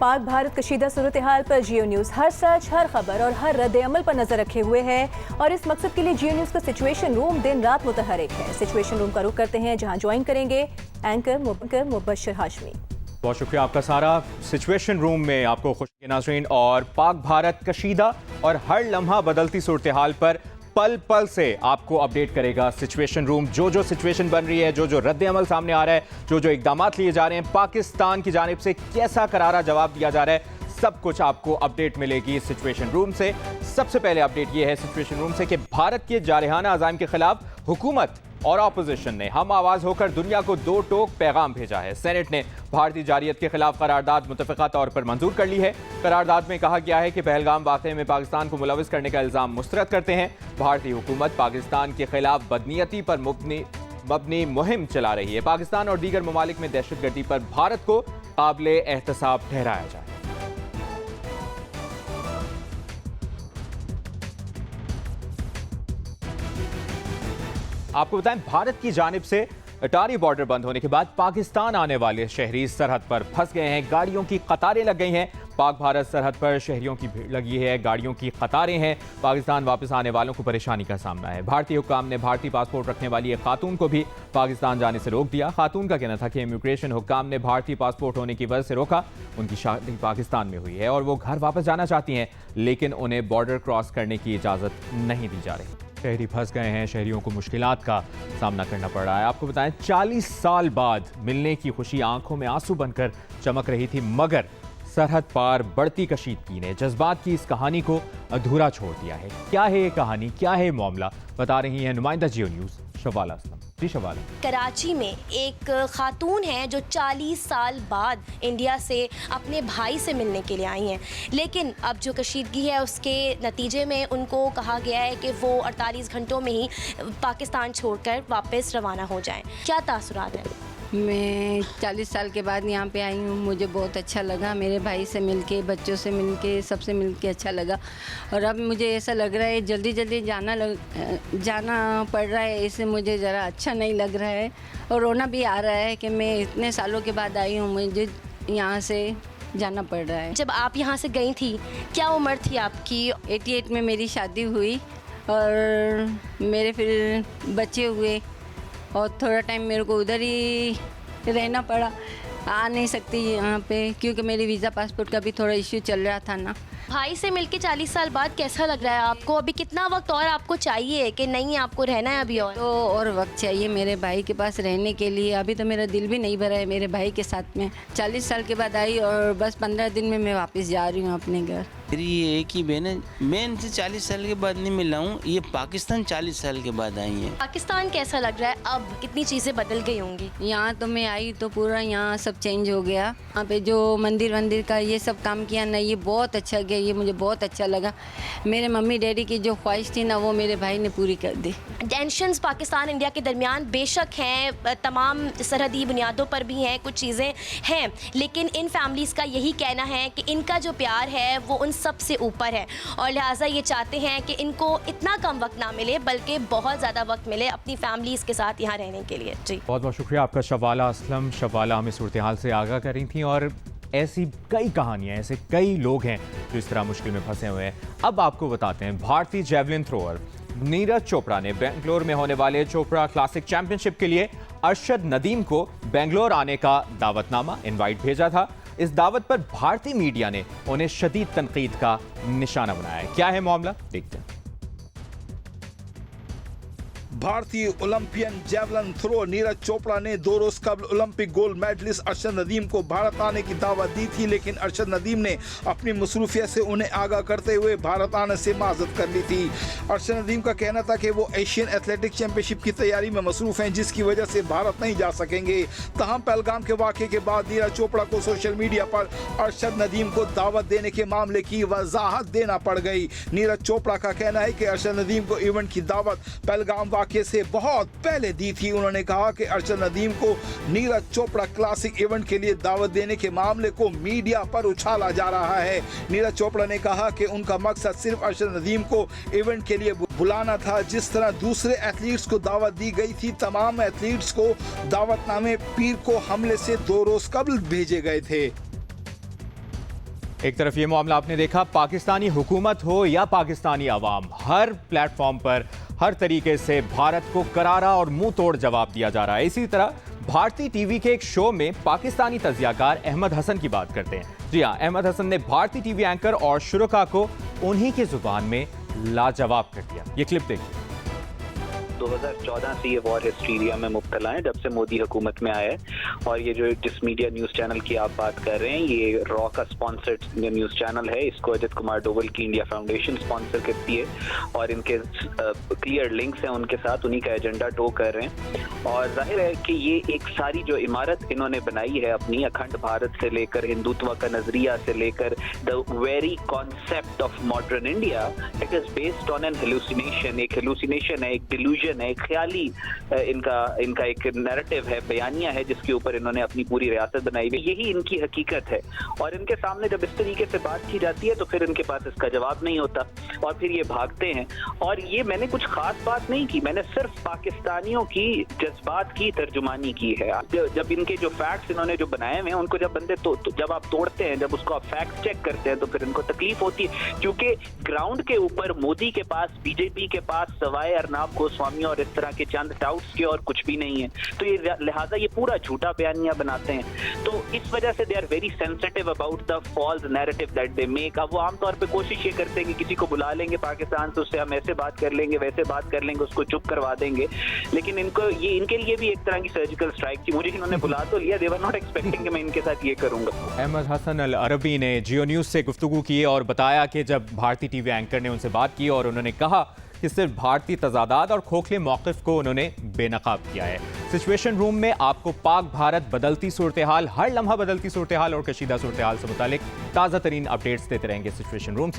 पाक भारत कशीदा सूरत हाल पर जियो न्यूज़ हर सच, हर खबर और हर रद्द अमल पर नजर रखे हुए है और इस मकसद के लिए जियो न्यूज़ का सिचुएशन रूम दिन रात मुतहरिक है। सिचुएशन रूम का रुख करते हैं जहां ज्वाइन करेंगे एंकर मुबशर हाशमी। बहुत शुक्रिया आपका सारा। सिचुएशन रूम में आपको खुश नाज़रीन और पाक भारत कशीदा और हर लम्हा बदलती सूरत हाल पर पल पल से आपको अपडेट करेगा सिचुएशन रूम। जो सिचुएशन बन रही है, जो रद्द अमल सामने आ रहा है, जो इकदाम लिए जा रहे हैं, पाकिस्तान की जानिब से कैसा करारा जवाब दिया जा रहा है, सब कुछ आपको अपडेट मिलेगी सिचुएशन रूम से। सबसे पहले अपडेट ये है सिचुएशन रूम से कि भारत के जारहाना अज़ाइम के खिलाफ हुकूमत और ऑपोजिशन ने हम आवाज होकर दुनिया को दो टोक पैगाम भेजा है। सेनेट ने भारतीय जारियत के खिलाफ करारदाद मुतफ़िक़ा तौर पर मंजूर कर ली है। करारदाद में कहा गया है कि पहलगाम वाक़े में पाकिस्तान को मुलविस करने का इल्ज़ाम मुस्तरद करते हैं। भारतीय हुकूमत पाकिस्तान के खिलाफ बदनीयती पर मबनी मुहिम चला रही है। पाकिस्तान और दीगर ममालिक में दहशतगर्दी पर भारत को काबिल एहतसाब ठहराया जाए। आपको बताएं, भारत की जानिब से अटारी बॉर्डर बंद होने के बाद पाकिस्तान आने वाले शहरी सरहद पर फंस गए हैं। गाड़ियों की कतारें लग गई हैं। पाक भारत सरहद पर शहरियों की भीड़ लगी है, गाड़ियों की कतारें हैं। पाकिस्तान वापस आने वालों को परेशानी का सामना है। भारतीय हुक्काम ने भारतीय पासपोर्ट रखने वाली एक खातून को भी पाकिस्तान जाने से रोक दिया। खातून का कहना था कि इमिग्रेशन हुक्काम ने भारतीय पासपोर्ट होने की वजह से रोका। उनकी शादी पाकिस्तान में हुई है और वो घर वापस जाना चाहती हैं, लेकिन उन्हें बॉर्डर क्रॉस करने की इजाज़त नहीं दी जा रही। शहरी फंस गए हैं, शहरियों को मुश्किलात का सामना करना पड़ रहा है। आपको बताएं, 40 साल बाद मिलने की खुशी आंखों में आंसू बनकर चमक रही थी, मगर सरहद पार बढ़ती कशीदगी ने जज्बात की इस कहानी को अधूरा छोड़ दिया है। क्या है ये कहानी, क्या है मामला, बता रही हैं नुमाइंदा जियो न्यूज़ शवाला असलम। जी शवाला। कराची में एक खातून है जो 40 साल बाद इंडिया से अपने भाई से मिलने के लिए आई हैं, लेकिन अब जो कशीदगी है उसके नतीजे में उनको कहा गया है कि वो 48 घंटों में ही पाकिस्तान छोड़कर वापस रवाना हो जाएं। क्या तासुरात हैं? मैं 40 साल के बाद यहाँ पे आई हूँ। मुझे बहुत अच्छा लगा, मेरे भाई से मिलके, बच्चों से मिलके, सबसे मिलके अच्छा लगा। और अब मुझे ऐसा लग रहा है जल्दी जाना पड़ रहा है, इससे मुझे ज़रा अच्छा नहीं लग रहा है और रोना भी आ रहा है कि मैं इतने सालों के बाद आई हूँ, मुझे यहाँ से जाना पड़ रहा है। जब आप यहाँ से गई थी, क्या उम्र थी आपकी? 88 में मेरी शादी हुई और मेरे फिर बच्चे हुए और थोड़ा टाइम मेरे को उधर ही रहना पड़ा। आ नहीं सकती यहाँ पे क्योंकि मेरी वीज़ा पासपोर्ट का भी थोड़ा इश्यू चल रहा था ना। भाई से मिलके 40 साल बाद कैसा लग रहा है आपको? अभी कितना वक्त और आपको चाहिए कि नहीं आपको रहना है अभी? और वक्त चाहिए मेरे भाई के पास रहने के लिए। अभी तो मेरा दिल भी नहीं भरा है मेरे भाई के साथ में। 40 साल के बाद आई और बस 15 दिन में मैं वापस जा रही हूँ अपने घर। मेरी ये एक ही बहन है, मैं इनसे 40 साल के बाद नहीं मिला हूँ। ये पाकिस्तान 40 साल के बाद आई है। पाकिस्तान कैसा लग रहा है अब? कितनी चीज़ें बदल गई होंगी? यहाँ तो मैं आई तो पूरा यहाँ सब चेंज हो गया। यहाँ पे जो मंदिर का ये सब काम किया ना, ये बहुत अच्छा किया, ये मुझे बहुत अच्छा लगा। मेरे मम्मी डैडी की जो ख्वाहिश थी ना, वो मेरे भाई ने पूरी कर दी। टेंशन्स पाकिस्तान इंडिया के दरमियान बेशक हैं, तमाम सरहदी बुनियादों पर भी हैं, कुछ चीज़ें हैं, लेकिन इन फैमिलीज़ का यही कहना है कि इनका जो प्यार है वो उन सबसे ऊपर है और लिहाजा ये चाहते हैं कि इनको इतना कम वक्त ना मिले बल्कि बहुत ज़्यादा वक्त मिले अपनी फैमिलीज़ के साथ यहाँ रहने के लिए। जी बहुत बहुत शुक्रिया आपका शवाला असलम। शवाला हमें सूरत हाल से आगाह कर रही थी और ऐसी कई कहानियाँ, ऐसे कई लोग हैं जो इस तरह मुश्किल में फंसे हुए हैं। अब आपको बताते हैं, भारतीय जेवलिन थ्रोअर नीरज चोपड़ा ने बेंगलोर में होने वाले चोपड़ा क्लासिक चैंपियनशिप के लिए अरशद नदीम को बेंगलोर आने का दावतनामा इनवाइट भेजा था। इस दावत पर भारतीय मीडिया ने उन्हें शदीद तनकीद का निशाना बनाया है। क्या है मामला, देखते हैं। भारतीय Olympian javelin throw Neeraj Chopra ने 2 रोज कबल Olympic gold medallist Arshad Nadeem को भारत आने की दावत दी थी, लेकिन अरशद नदीम ने अपनी मसरूफियत से उन्हें आगाह करते हुए भारत आने से माजरत कर ली थी। अरशद नदीम का कहना था कि वो एशियन एथलेटिक चैंपियनशिप की तैयारी में मसरूफ हैं, जिसकी वजह से भारत नहीं जा सकेंगे। तहम पहलगाम के वाक़े के बाद नीरज चोपड़ा को सोशल मीडिया पर अरशद नदीम को दावत देने के मामले की वजाहत देना पड़ गई। नीरज चोपड़ा का कहना है कि अरशद नदीम को इवेंट की दावत पहलगाम से बहुत पहले दी थी। उन्होंने कहा कि अरशद नदीम को नीरज चोपड़ा क्लासिक इवेंट के लिए दावत देने के मामले को मीडिया पर उछाला जा रहा है। नीरज चोपड़ा ने कहा कि उनका मकसद सिर्फ अरशद नदीम को इवेंट के लिए बुलाना था। जिस तरह दूसरे एथलीट्स को दावत दी गई थी, तमाम एथलीट्स को दावतनामे पीर को हमले से 2 रोज कबल भेजे गए थे। एक तरफ ये मामला आपने देखा, पाकिस्तानी हुकूमत हो या पाकिस्तानी अवाम, हर प्लेटफॉर्म पर हर तरीके से भारत को करारा और मुंह तोड़ जवाब दिया जा रहा है। इसी तरह भारतीय टीवी के एक शो में पाकिस्तानी तजियाकार अहमद हसन की बात करते हैं। जी हाँ, अहमद हसन ने भारतीय टीवी एंकर और शुरका को उन्हीं की जुबान में लाजवाब कर दिया। ये क्लिप देखिए। 2014 से ये वॉर हिस्टीरिया में मुब्तला है, जब से मोदी हुकूमत में आया है। और ये जो जिस मीडिया न्यूज़ चैनल की आप बात कर रहे हैं, ये रॉ का स्पॉन्सर्ड न्यूज़ चैनल है। इसको अजित कुमार डोवल की इंडिया फाउंडेशन स्पॉन्सर करती है और इनके क्लियर लिंक्स हैं उनके साथ, उन्हीं का एजेंडा टो कर रहे हैं। और जाहिर है कि ये एक सारी जो इमारत इन्होंने बनाई है अपनी, अखंड भारत से लेकर हिंदुत्व का नजरिया से लेकर the very concept of modern India, it is based on an hallucination. एक हेलुसिनेशन है, एक डिल्यूजन है, एक ख्याली इनका एक नैरेटिव है, बयानिया है, जिसके ऊपर इन्होंने अपनी पूरी रियासत बनाई हुई। यही इनकी हकीकत है और इनके सामने जब इस तरीके से बात की जाती है तो फिर इनके पास इसका जवाब नहीं होता और फिर ये भागते हैं। और ये मैंने कुछ खास बात नहीं की, मैंने सिर्फ पाकिस्तानियों की जज्बात की तर्जुमानी की है। जब इनके जो फैक्ट्स इन्होंने जो बनाए हुए हैं उनको जब बंदे जब आप तोड़ते हैं, जब उसको आप फैक्ट चेक करते हैं तो फिर इनको तकलीफ होती है, क्योंकि ग्राउंड के ऊपर मोदी के पास, बीजेपी के पास सवाए अर्नाब गोस्वामी और इस तरह के चंद डाउट्स के और कुछ भी नहीं है। तो ये लिहाजा ये पूरा झूठा बयानिया बनाते हैं। तो इस वजह से they are very sensitive about the false narrative that they make. अब वो आमतौर पे कोशिश ये करते हैं कि किसी को बुला लेंगे पाकिस्तान से, उससे हम ऐसे बात कर लेंगे, वैसे बात कर लेंगे, उसको चुप करवा देंगे। लेकिन इनके लिए भी एक तरह की सर्जिकल स्ट्राइक थी। मुझे इन्होंने बुला तो लिया, दे वर नॉट एक्सपेक्टिंग कि मैं इनके साथ ये करूंगा। अहमद हसन अल अरबी ने जियो न्यूज़ से गुफ्तगू की और बताया कि जब भारतीय टीवी एंकर ने उनसे बात की और उन्होंने कहा कि सिर्फ भारतीय तजादात और खोखले मौक़िफ़ को उन्होंने बेनकाब किया है। सिचुएशन रूम में आपको पाक भारत बदलती सूरत हाल, हर लम्हा बदलती सूरत हाल और कशीदा सूरत हाल से मुतालिक ताज़ा तरीन अपडेट्स देते रहेंगे सिचुएशन रूम से।